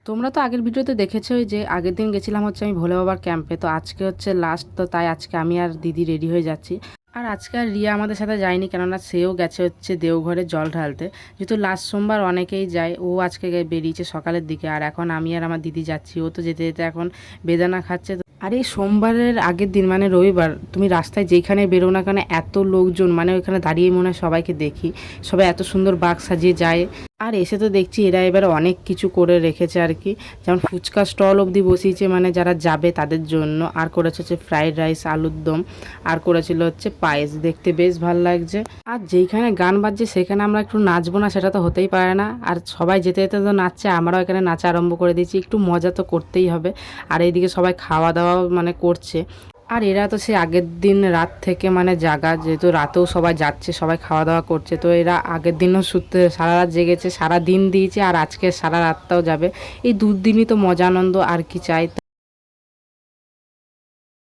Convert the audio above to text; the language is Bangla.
তোমরা তো আগের ভিডিওতে দেখেছোই যে আগের দিন গেছিলাম হচ্ছে আমি ভোলে বাবার ক্যাম্পে। তো আজকে হচ্ছে লাস্ট, তো তাই আজকে আমি আর দিদি রেডি হয়ে যাচ্ছি। আর আজকে আর রিয়া আমাদের সাথে যায়নি, কেননা সেও গেছে হচ্ছে দেওঘরে জল ঢালতে। যেহেতু লাস্ট সোমবার অনেকেই যায়, ও আজকে বেরিয়েছে সকালের দিকে। আর এখন আমি আর আমার দিদি যাচ্ছি। ও তো যেতে যেতে এখন বেদানা খাচ্ছে। আর এই সোমবারের আগের দিন মানে রবিবার, তুমি রাস্তায় যেখানে বেরো না কেন এত লোকজন, মানে ওইখানে দাঁড়িয়ে মনে হয় সবাইকে দেখি। সবাই এত সুন্দর বাগ সাজিয়ে যায়। আর এসে তো দেখছি এরা এবার অনেক কিছু করে রেখেছে আর কি, যেমন ফুচকা স্টল অবধি বসিয়েছে মানে যারা যাবে তাদের জন্য। আর করেছে হচ্ছে ফ্রাইড রাইস, আলুর দম, আর করেছিল হচ্ছে পায়েস। দেখতে বেশ ভালো লাগছে। আর যেইখানে গান বাজছে সেখানে আমরা একটু নাচবো না, সেটা তো হতেই পারে না। আর সবাই যেতে যেতে তো নাচছে, আমরাও এখানে নাচা আরম্ভ করে দিয়েছি। একটু মজা তো করতেই হবে। আর এইদিকে সবাই খাওয়া দাওয়াও মানে করছে। আর এরা তো সে আগের দিন রাত থেকে মানে জাগা, যেহেতু রাতেও সবাই যাচ্ছে, সবাই খাওয়া দাওয়া করছে। তো এরা আগের দিনও শুতে সারা রাত জেগেছে, সারা দিন দিয়েছে, আর আজকে সারা রাতটাও যাবে। এই দুদিনই তো মজা আনন্দ, আর কি চাই।